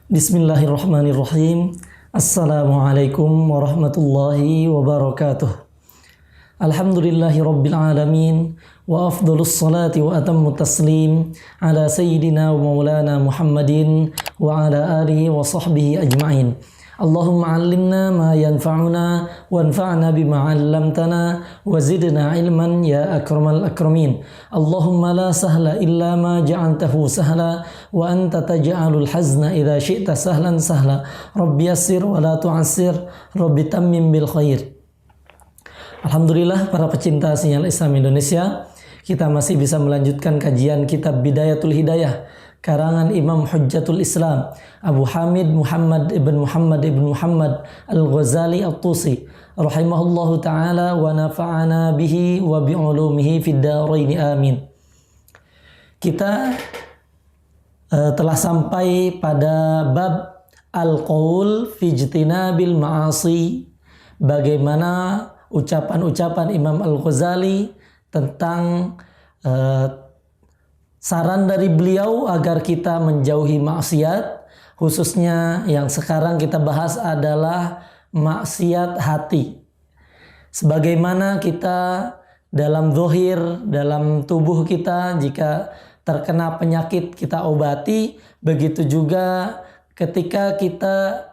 Bismillahirrahmanirrahim. Assalamualaikum warahmatullahi wabarakatuh. Alhamdulillahi rabbil alamin. Wa afdalus salati wa atammu taslim ala sayyidina wa maulana Muhammadin wa ala alihi wa sahbihi ajma'in. Allahumma allimna ma yanfa'una wanfa'na bima 'allamtana wa zidna ilman ya akramal akramin. Allahumma la sahla illa ma ja'altahu sahla wa anta taj'alul hazna idza syi'ta sahlan sahla. Rabbi yassir wa la tu'assir, Rabbi tammim bil khair. Alhamdulillah para pecinta sinyal Islam Indonesia, kita masih bisa melanjutkan kajian kitab Bidayatul Hidayah karangan Imam Hujjatul Islam Abu Hamid Muhammad ibn Muhammad Al-Ghazali At-Tusi rahimahullahu ta'ala wa nafa'ana bihi wa bi'ulumihi fid dharain amin. Kita telah sampai pada bab Al-Qaul fi ijtinabil ma'asi, bagaimana ucapan-ucapan Imam Al-Ghazali tentang saran dari beliau agar kita menjauhi maksiat, khususnya yang sekarang kita bahas adalah maksiat hati. Sebagaimana kita dalam zahir, dalam tubuh kita, jika terkena penyakit kita obati, begitu juga ketika kita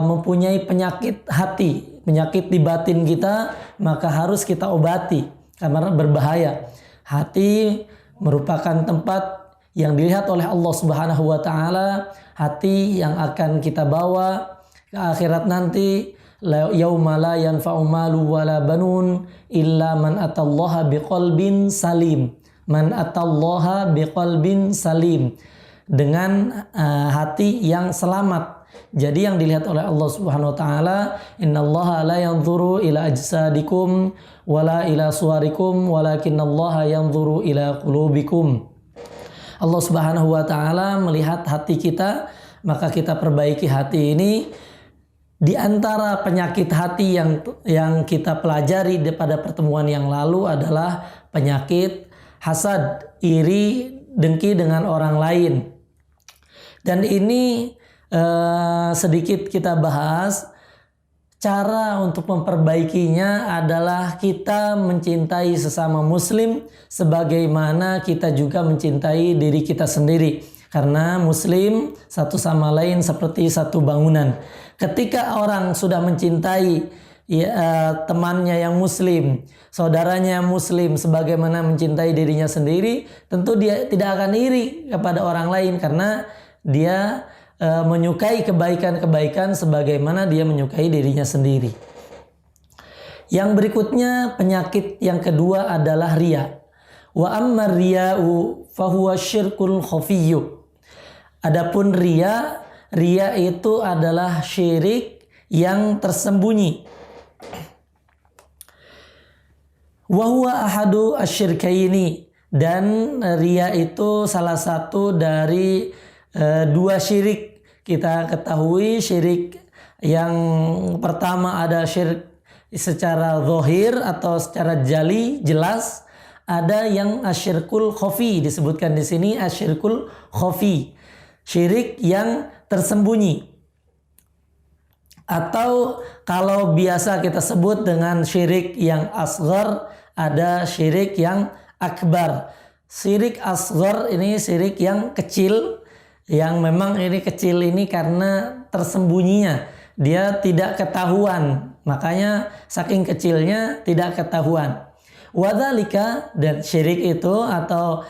mempunyai penyakit hati, penyakit di batin kita, maka harus kita obati karena berbahaya. Hati merupakan tempat yang dilihat oleh Allah Subhanahu wa taala, hati yang akan kita bawa ke akhirat nanti. Yauma la yanfa'u malu wala banun illa man atallaha biqalbin salim. Man atallaha biqalbin salim, dengan hati yang selamat. Jadi yang dilihat oleh Allah Subhanahu wa taala, innallaha la yanzuru ila ajsadikum wala ila suwarikum walakinallaha yanzuru ila qulubikum. Allah Subhanahu wa taala melihat hati kita, maka kita perbaiki hati ini. Di antara penyakit hati yang kita pelajari pada pertemuan yang lalu adalah penyakit hasad, iri, dengki dengan orang lain. Dan ini sedikit kita bahas. Cara untuk memperbaikinya adalah kita mencintai sesama muslim sebagaimana kita juga mencintai diri kita sendiri. Karena muslim satu sama lain seperti satu bangunan. Ketika orang sudah mencintai temannya yang muslim, saudaranya yang muslim sebagaimana mencintai dirinya sendiri, tentu dia tidak akan iri kepada orang lain karena dia menyukai kebaikan-kebaikan sebagaimana dia menyukai dirinya sendiri. Yang berikutnya, penyakit yang kedua adalah riya. Wa amma riya'u fahuwa syirkul khafiyyu. Adapun riya itu adalah syirik yang tersembunyi. Wa huwa ahadu asyirkaini, dan riya itu salah satu dari dua syirik. Kita ketahui syirik yang pertama ada syirik secara zahir atau secara jali, jelas. Ada yang asyirkul khafi, disebutkan di sini asyirkul khafi, syirik yang tersembunyi. Atau kalau biasa kita sebut dengan syirik yang asghar, ada syirik yang akbar. Syirik asghar ini syirik yang kecil, yang memang ini kecil ini karena tersembunyinya, dia tidak ketahuan, makanya saking kecilnya tidak ketahuan. Wadzalika, dan syirik itu atau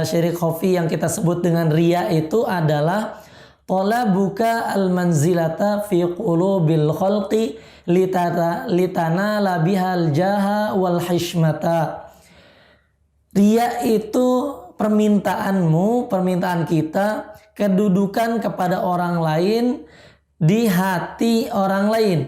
syirik khafi yang kita sebut dengan riya itu adalah talabuka al-manzilata fi qulubil khalqi litanala bihal jaha wal hishmata. Riya itu permintaan kita, kedudukan kepada orang lain di hati orang lain.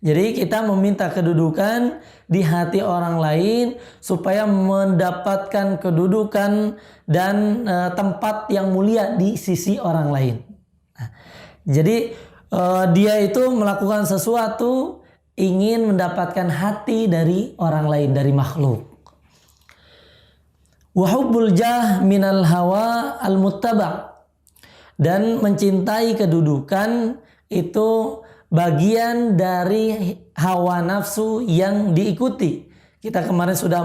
Jadi kita meminta kedudukan di hati orang lain supaya mendapatkan kedudukan dan tempat yang mulia di sisi orang lain. Nah, jadi dia itu melakukan sesuatu ingin mendapatkan hati dari orang lain, dari makhluk. Wa hubbul jah minal hawa al-muttaba'. Dan mencintai kedudukan itu bagian dari hawa nafsu yang diikuti. Kita kemarin sudah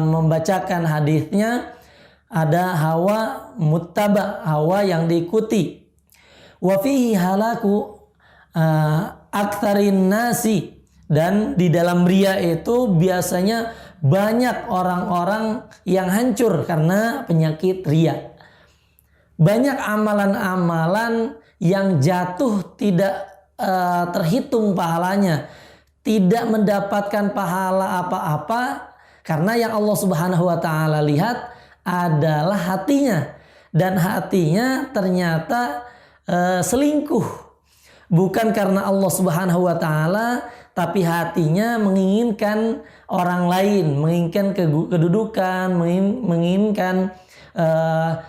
membacakan hadisnya, ada hawa muttaba, hawa yang diikuti. Wa fihi halaku aktsarin nasi, dan di dalam riya itu biasanya banyak orang-orang yang hancur karena penyakit riya. Banyak amalan-amalan yang jatuh tidak terhitung pahalanya, tidak mendapatkan pahala apa-apa, karena yang Allah Subhanahu wa taala lihat adalah hatinya, dan hatinya ternyata selingkuh. Bukan karena Allah Subhanahu wa taala, tapi hatinya menginginkan orang lain, menginginkan kedudukan, menginginkan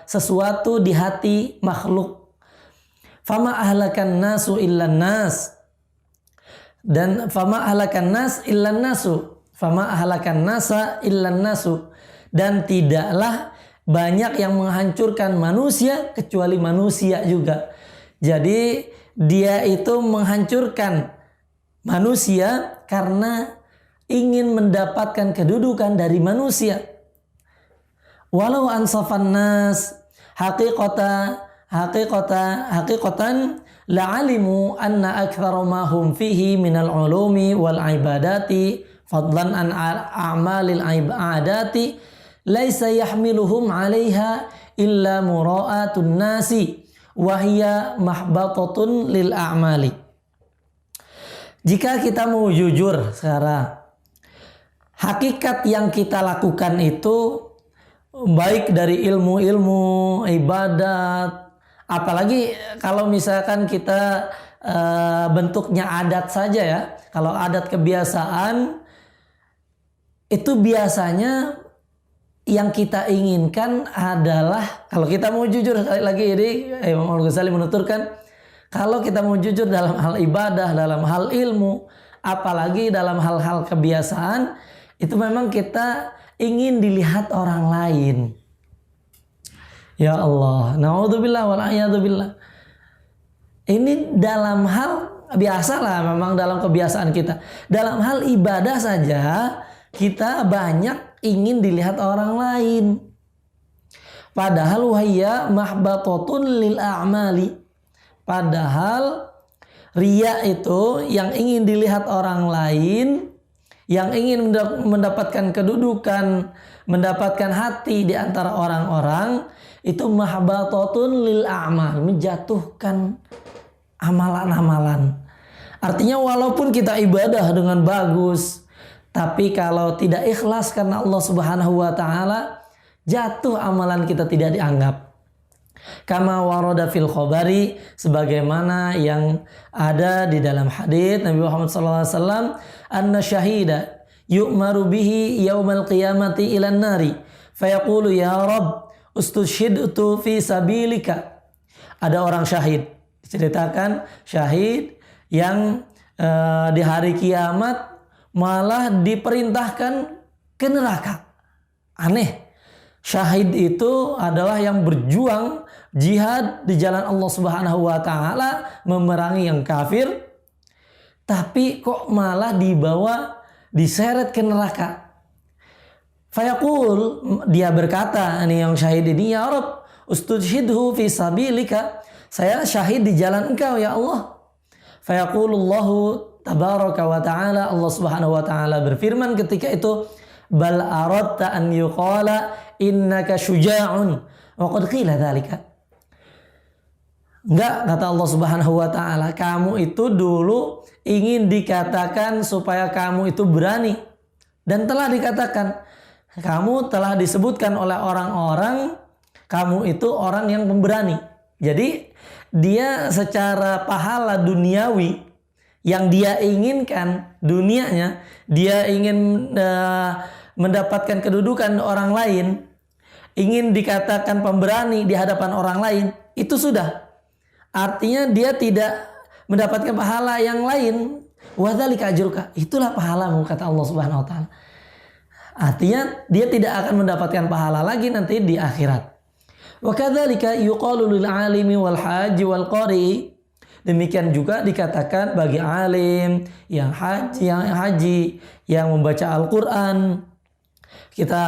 sesuatu di hati makhluk. Fama ahlakan nasu illan nas, dan fama ahlakan nas illan nasu, fama ahlakan nasa illan nasu, dan tidaklah banyak yang menghancurkan manusia kecuali manusia juga. Jadi dia itu menghancurkan manusia karena ingin mendapatkan kedudukan dari manusia. Walau ansafan nas haqiqatan la'alimu anna aktsara ma hum fihi minal ulumi wal ibadati fadlan an a'malil ibadati laisa yahmiluhum 'alaiha illa mura'atun nasi wa hiya mahbatatun lil a'mali. Jika kita mau jujur sekarang, hakikat yang kita lakukan itu baik dari ilmu-ilmu, ibadat, apalagi kalau misalkan kita bentuknya adat saja ya. Kalau adat kebiasaan itu biasanya yang kita inginkan adalah, kalau kita mau jujur sekali lagi ini Imam Al-Ghazali menuturkan, kalau kita mau jujur dalam hal ibadah, dalam hal ilmu, apalagi dalam hal-hal kebiasaan, itu memang kita ingin dilihat orang lain. Ya Allah, naudzubillah wal a'yadzubillah. Ini dalam hal biasalah, memang dalam kebiasaan kita. Dalam hal ibadah saja kita banyak ingin dilihat orang lain. Padahal wahya mahbatatun lil a'mali. Padahal riya itu yang ingin dilihat orang lain, yang ingin mendapatkan kedudukan, mendapatkan hati di antara orang-orang, itu mahbatatun lil a'mal, menjatuhkan amalan-amalan. Artinya walaupun kita ibadah dengan bagus, tapi kalau tidak ikhlas karena Allah Subhanahu wa taala, jatuh amalan kita, tidak dianggap. Kama warada fil khabari, sebagaimana yang ada di dalam hadis Nabi Muhammad SAW, anna syahida yu'maru bihi yaumal qiyamati ilan nari fayaqulu ya Rabb ustushhidtu fi sabilika. Ada orang syahid, diceritakan syahid yang di hari kiamat malah diperintahkan ke neraka. Aneh. Syahid itu adalah yang berjuang jihad di jalan Allah Subhanahu wa taala, memerangi yang kafir, tapi kok malah dibawa, diseret ke neraka. Fayaqul, dia berkata, ini yang syahid ini, ya Rabb ustudhidhu fi sabilika, saya syahid di jalan Engkau ya Allah. Fayaqulullahu tabaraka wa ta'ala, Allah Subhanahu wa ta'ala berfirman ketika itu, bal aradta an yuqala innaka syuja'un wa qad qila dzalika. Enggak, kata Allah Subhanahu wa taala, kamu itu dulu ingin dikatakan supaya kamu itu berani, dan telah dikatakan, kamu telah disebutkan oleh orang-orang kamu itu orang yang pemberani. Jadi dia secara pahala duniawi yang dia inginkan, dunianya dia ingin mendapatkan kedudukan orang lain, ingin dikatakan pemberani di hadapan orang lain, itu sudah. Artinya dia tidak mendapatkan pahala yang lain. Wadzalika ajruka, itulah pahalamu, kata Allah Subhanahu wa taala. Artinya dia tidak akan mendapatkan pahala lagi nanti di akhirat. Wa kadzalika yuqalu lil alimi wal haji wal qari. Demikian juga dikatakan bagi alim, yang haji, yang membaca Al-Qur'an. Kita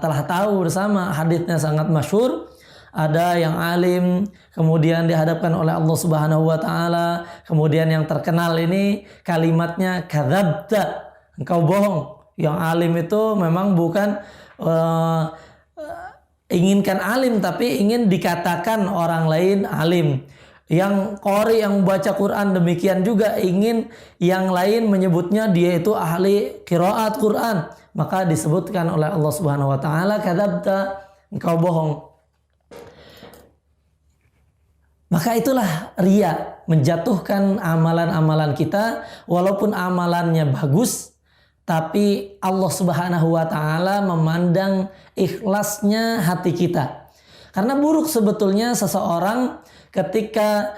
telah tahu bersama, haditsnya sangat masyhur. Ada yang alim kemudian dihadapkan oleh Allah Subhanahu wa taala, kemudian yang terkenal ini kalimatnya kadzabta, engkau bohong. Yang alim itu memang bukan inginkan alim, tapi ingin dikatakan orang lain alim. Yang qori, yang membaca Quran, demikian juga ingin yang lain menyebutnya dia itu ahli qiraat Quran, maka disebutkan oleh Allah Subhanahu wa taala kadzabta, engkau bohong. Maka itulah riya, menjatuhkan amalan-amalan kita walaupun amalannya bagus, tapi Allah Subhanahu wa taala memandang ikhlasnya hati kita. Karena buruk sebetulnya seseorang ketika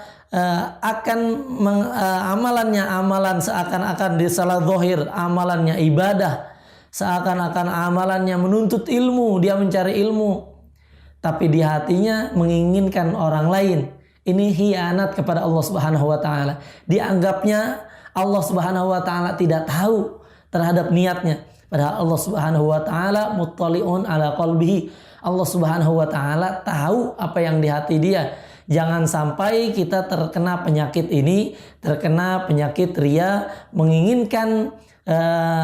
amalan seakan-akan di salah zahir, amalannya ibadah, seakan-akan amalannya menuntut ilmu, dia mencari ilmu, tapi di hatinya menginginkan orang lain. Ini khianat kepada Allah Subhanahu wa taala. Dianggapnya Allah Subhanahu wa taala tidak tahu terhadap niatnya. Padahal Allah Subhanahu wa taala muttali'un ala qalbihi. Allah Subhanahu wa taala tahu apa yang di hati dia. Jangan sampai kita terkena penyakit ini, terkena penyakit riya, menginginkan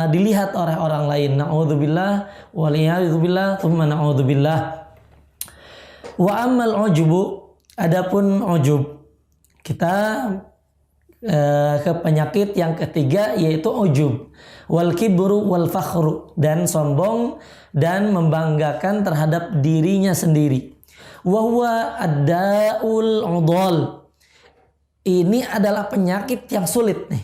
dilihat oleh orang lain. Na'udzubillah waliyadzubillah tsumma na'udzubillah. Wa ammal ujubu, adapun ujub, kita ke penyakit yang ketiga yaitu ujub, wal kibru wal fakhru, dan sombong dan membanggakan terhadap dirinya sendiri. Wa huwa ad-da'ul 'udhal. Ini adalah penyakit yang sulit nih.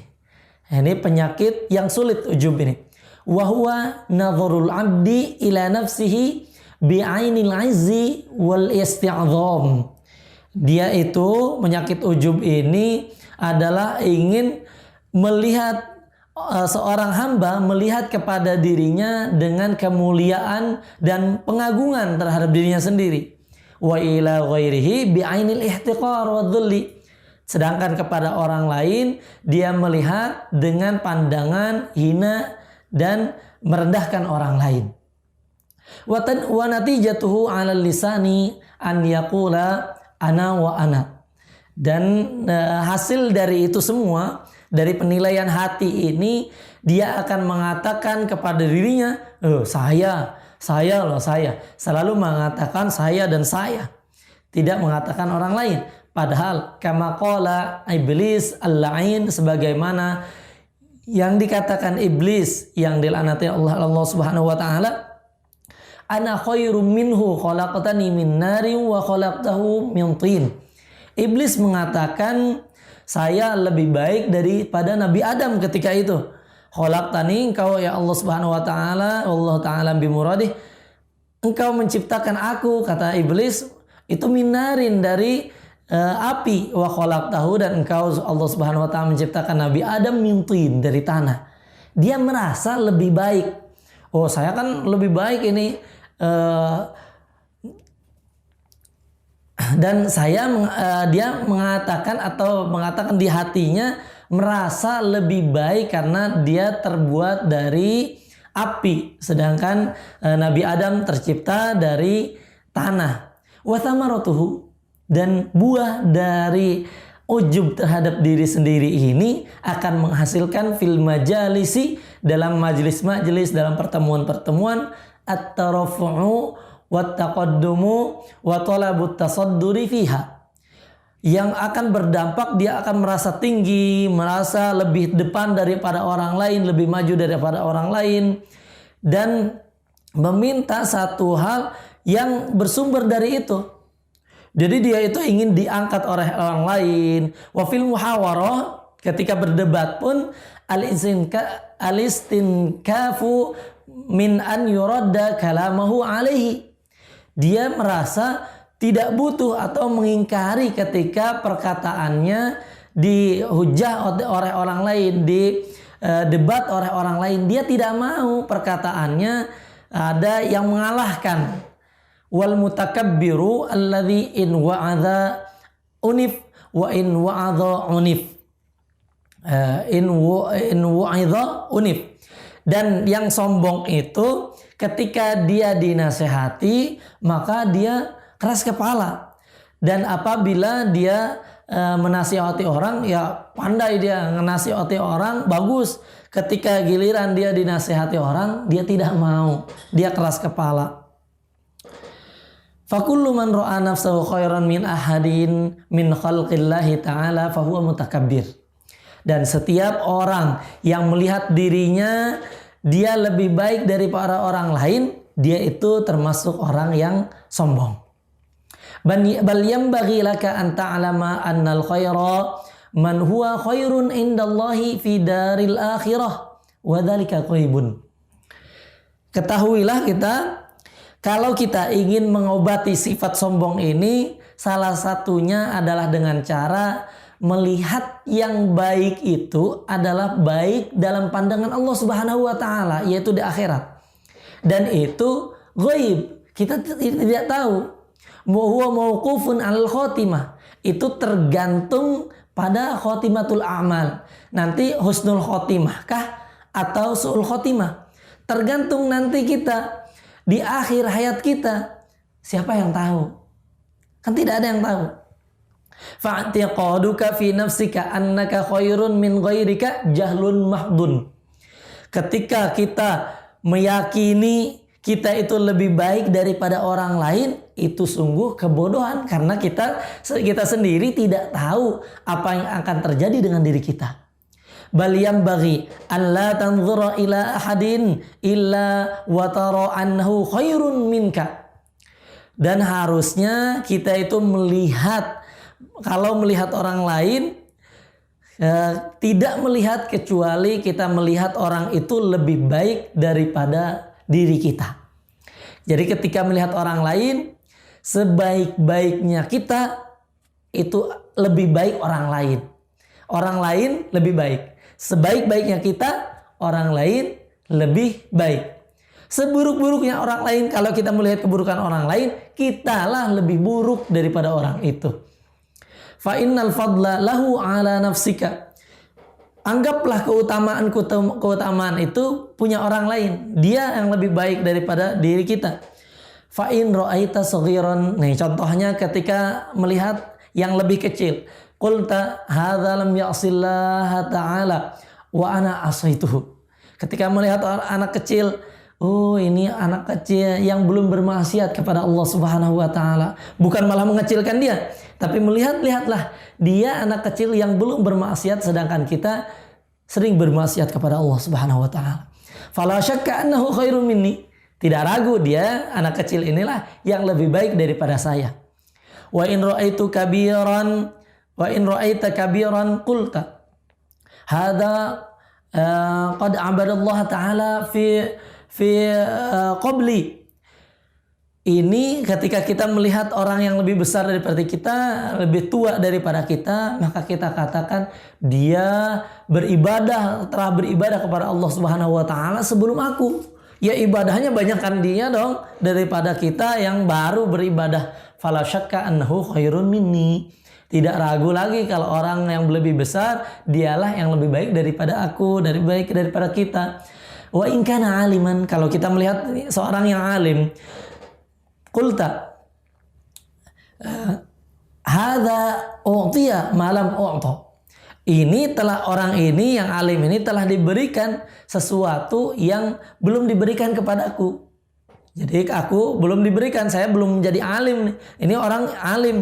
Ini penyakit yang sulit ujub ini. Wa huwa nadharul 'abdi ila nafsihi bi'ainil 'izzi wal isti'dham. Dia itu, penyakit ujub ini adalah ingin melihat seorang hamba melihat kepada dirinya dengan kemuliaan dan pengagungan terhadap dirinya sendiri. Wa ila ghairihi bi'ainil ihtiqar wa dhulli. Sedangkan kepada orang lain dia melihat dengan pandangan hina dan merendahkan orang lain. Wa natijatuhu 'ala lisani an yaqula ana wa ana. Dan hasil dari itu semua, dari penilaian hati ini, dia akan mengatakan kepada dirinya, saya. Selalu mengatakan saya dan saya. Tidak mengatakan orang lain. Padahal kama qala iblis al-la'in, sebagaimana yang dikatakan iblis yang dilaknati Allah Subhanahu wa taala, ana khairum minhu khalaqtani min narin wa khalaqtahu min tin. Iblis mengatakan saya lebih baik daripada Nabi Adam ketika itu. Khalaqtani, engkau ya Allah Subhanahu wa taala, Allah taala bimuradih, engkau menciptakan aku, kata iblis, itu minarin dari api, wa khalaqtahu, dan engkau Allah Subhanahu wa taala menciptakan Nabi Adam min tin, dari tanah. Dia merasa lebih baik. Oh, saya kan lebih baik ini, dan dia mengatakan di hatinya merasa lebih baik karena dia terbuat dari api, sedangkan Nabi Adam tercipta dari tanah. Wa thamaratuhu, dan buah dari ujub terhadap diri sendiri ini akan menghasilkan fil majalisi, dalam majelis-majelis, dalam pertemuan-pertemuan, at-tarafu'u wat-taqaddumu wa talabut tasadduri fiha, yang akan berdampak dia akan merasa tinggi, merasa lebih depan daripada orang lain, lebih maju daripada orang lain, dan meminta satu hal yang bersumber dari itu. Jadi dia itu ingin diangkat oleh orang lain. Wa fil muhawarah, ketika berdebat pun al-istinkafu min an yuradda kalamahu alaihi. Dia merasa tidak butuh atau mengingkari ketika perkataannya dihujah oleh orang lain, debat oleh orang lain. Dia tidak mau perkataannya ada yang mengalahkan. wal mutakabbiru alladhi in wa'adha unif wa in wa'adha unif. In wa'adha unif. Dan yang sombong itu ketika dia dinasehati maka dia keras kepala. Dan apabila dia menasihati orang, ya pandai dia menasihati orang, bagus. Ketika giliran dia dinasihati orang, dia tidak mau, dia keras kepala. Fakullu man ra'a nafsahu khairan min ahadin min khalqillahi ta'ala fahuwa mutakabbir. Dan setiap orang yang melihat dirinya dia lebih baik daripada orang lain, dia itu termasuk orang yang sombong. Bal yanbaghi laka an ta'lama annal khaira man huwa khairun indallahi fi daril akhirah wa dzalika qaribun. Ketahuilah kita, kalau kita ingin mengobati sifat sombong ini, salah satunya adalah dengan cara melihat yang baik itu adalah baik dalam pandangan Allah Subhanahu wa taala, yaitu di akhirat. Dan itu ghaib, kita tidak tahu. Huwa mauqufun 'alal khotimah. Itu tergantung pada khotimatul amal. Nanti husnul khotimah kah atau su'ul khotimah? Tergantung nanti kita di akhir hayat kita. Siapa yang tahu? Kan tidak ada yang tahu. Fa'tiqaduka fi nafsika annaka khairun min ghairika jahlun mahdun. Ketika kita meyakini kita itu lebih baik daripada orang lain, itu sungguh kebodohan, karena kita sendiri tidak tahu apa yang akan terjadi dengan diri kita. Bal yanbaghi an la tanzura ila ahadin illa wa tara annahu khairun minka. Dan harusnya kita itu melihat, kalau melihat orang lain, tidak melihat kecuali kita melihat orang itu lebih baik daripada diri kita. Jadi ketika melihat orang lain, sebaik-baiknya kita itu lebih baik orang lain. Orang lain lebih baik. Sebaik-baiknya kita, orang lain lebih baik. Seburuk-buruknya orang lain, kalau kita melihat keburukan orang lain, kitalah lebih buruk daripada orang itu. Fa innal fadla lahu ala nafsika. Anggaplah keutamaan itu punya orang lain. Dia yang lebih baik daripada diri kita. Fa in ra'aita saghiran. Nih contohnya ketika melihat yang lebih kecil. Qulta hadza lam ya'sillah ta'ala wa ana asaituhu. Ketika melihat anak kecil, oh ini anak kecil yang belum bermaksiat kepada Allah Subhanahu wa taala. Bukan malah mengecilkan dia, tapi lihatlah dia anak kecil yang belum bermaksiat, sedangkan kita sering bermaksiat kepada Allah Subhanahu wa taala. Fala syakka annahu khairum minni. Tidak ragu dia anak kecil inilah yang lebih baik daripada saya. Wa in ra'aita kabiran qulta hadza qad abadallahu taala fi qabli. Ini ketika kita melihat orang yang lebih besar daripada kita, lebih tua daripada kita, maka kita katakan dia telah beribadah kepada Allah Subhanahu wa taala sebelum aku. Ya ibadahnya banyakkan dia dong daripada kita yang baru beribadah. Fala syakka annahu khairun minni. Tidak ragu lagi kalau orang yang lebih besar dialah yang lebih baik daripada aku, daripada kita. Wa in kana aliman, kalau kita melihat seorang yang alim, qulta hadza u'tiya ma lam u'ta. Ini telah orang ini yang alim ini telah diberikan sesuatu yang belum diberikan kepadaku. Jadi aku belum diberikan, saya belum menjadi alim. Ini orang alim.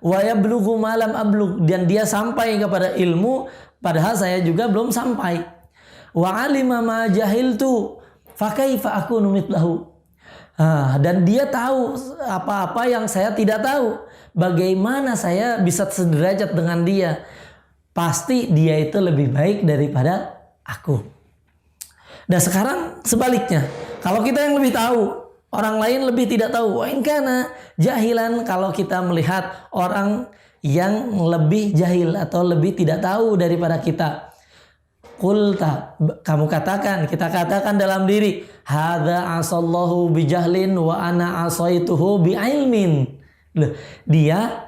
Wa yablughu ma lam ablugh, dan dia sampai kepada ilmu padahal saya juga belum sampai. Wa alima ma jahiltu fa kaifa akunu mithlahu. Dan dia tahu apa-apa yang saya tidak tahu. Bagaimana saya bisa sederajat dengan dia? Pasti dia itu lebih baik daripada aku. Dan sekarang sebaliknya, kalau kita yang lebih tahu, orang lain lebih tidak tahu. Wa in kana jahilan, kalau kita melihat orang yang lebih jahil atau lebih tidak tahu daripada kita. Qulta, kamu katakan, kita katakan dalam diri, hadza asallahu bijahlin wa ana asaituhu biilmin. Loh, dia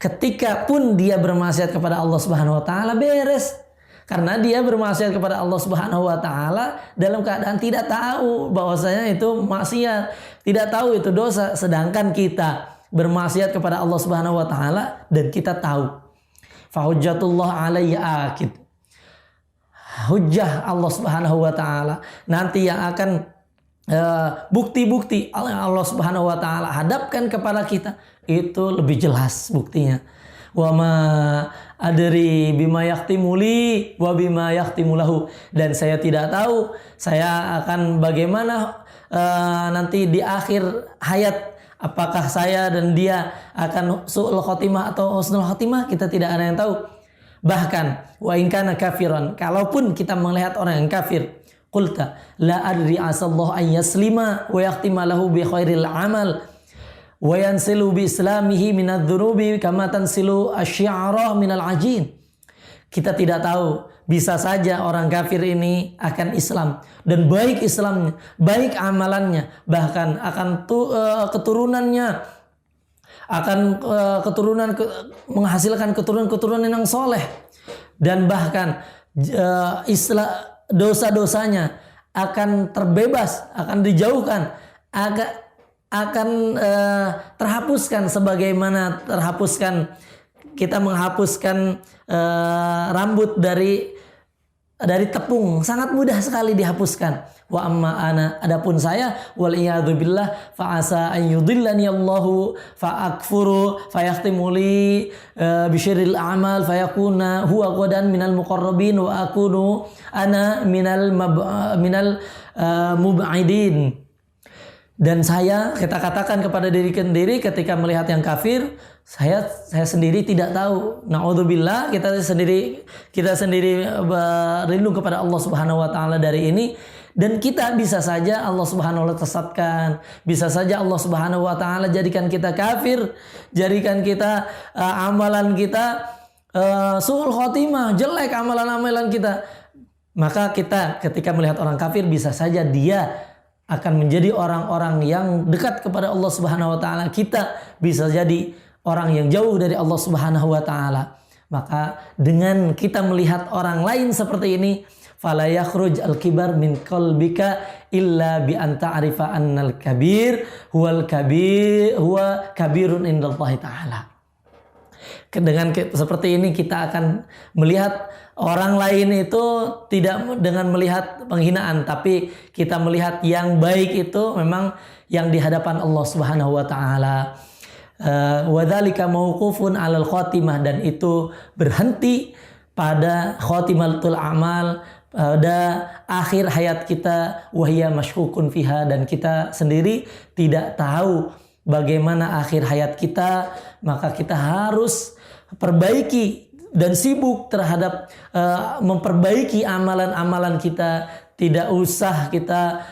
ketika pun dia bermaksiat kepada Allah Subhanahu wa taala beres. Karena dia bermaksiat kepada Allah Subhanahu wa taala dalam keadaan tidak tahu bahwasanya itu maksiat, tidak tahu itu dosa, sedangkan kita bermaksiat kepada Allah Subhanahu wa taala dan kita tahu. Fa hujjatullah alayya akid. Hujjah Allah Subhanahu wa taala nanti yang akan bukti-bukti Allah Subhanahu wa taala hadapkan kepada kita itu lebih jelas buktinya. Wa ma adri bima yahtimuli wa bima yahtimulahu, dan saya tidak tahu saya akan bagaimana nanti di akhir hayat, apakah saya dan dia akan su'ul khotimah atau husnul khotimah, kita tidak ada yang tahu. Bahkan wa in kana kafiran, kalaupun kita melihat orang yang kafir, qulta la adri asallahu an yaslima wa yahtima lahu bi khairil amal wa yansilu bi islamihi minadz-dzunubi kama tansilu asy-syi'arah minal ajin. Kita tidak tahu, bisa saja orang kafir ini akan Islam dan baik Islamnya, baik amalannya, bahkan akan keturunannya akan menghasilkan keturunan yang soleh, dan bahkan dosa-dosanya akan terbebas, akan dijauhkan, akan terhapuskan sebagaimana terhapuskan kita menghapuskan rambut dari tepung, sangat mudah sekali dihapuskan. Wa amma ana, adapun saya, wal iyadu billah, fa asa an yudillani Allahu fa akfuru fa yahtimu li bi syirril a'mal fa yakuna huwa qadan minal muqarrabin wa akunu ana minal mub'idin. Dan saya, kita katakan kepada diri sendiri ketika melihat yang kafir, saya sendiri tidak tahu. Na'udzubillah, kita sendiri berlindung kepada Allah Subhanahu wa taala dari ini. Dan kita bisa saja Allah Subhanahu wa taala sesatkan, bisa saja Allah Subhanahu wa taala jadikan kita kafir, jadikan kita amalan kita su'ul khotimah, jelek amalan-amalan kita. Maka kita ketika melihat orang kafir, bisa saja dia akan menjadi orang-orang yang dekat kepada Allah Subhanahu wa taala. Kita bisa jadi orang yang jauh dari Allah Subhanahu wa taala. Maka dengan kita melihat orang lain seperti ini, fala yakhruj al-kibar min qalbika illa bi an ta'rifa annal kabir huwa kabirun indallahi ta'ala. Dengan seperti ini kita akan melihat orang lain itu tidak dengan melihat penghinaan, tapi kita melihat yang baik itu memang yang di hadapan Allah Subhanahu wa taala. Wa dzalika mauqufun 'alal khotimah, dan itu berhenti pada khotimatul amal, pada akhir hayat kita, wahya masykukun fiha, dan kita sendiri tidak tahu bagaimana akhir hayat kita. Maka kita harus perbaiki dan sibuk terhadap memperbaiki amalan-amalan kita. Tidak usah kita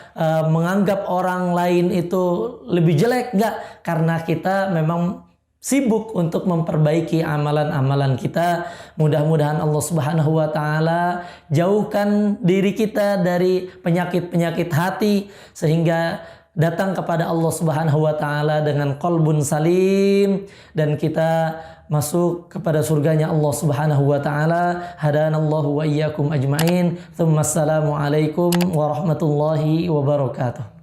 menganggap orang lain itu lebih jelek, enggak, karena kita memang sibuk untuk memperbaiki amalan-amalan kita. Mudah-mudahan Allah Subhanahu wa taala jauhkan diri kita dari penyakit-penyakit hati sehingga datang kepada Allah Subhanahu wa taala dengan qalbun salim, dan kita masuk kepada surganya Allah Subhanahu wa taala. Hadanallahu wa iyyakum ajmain. Tsumma assalamu alaikum warahmatullahi wabarakatuh.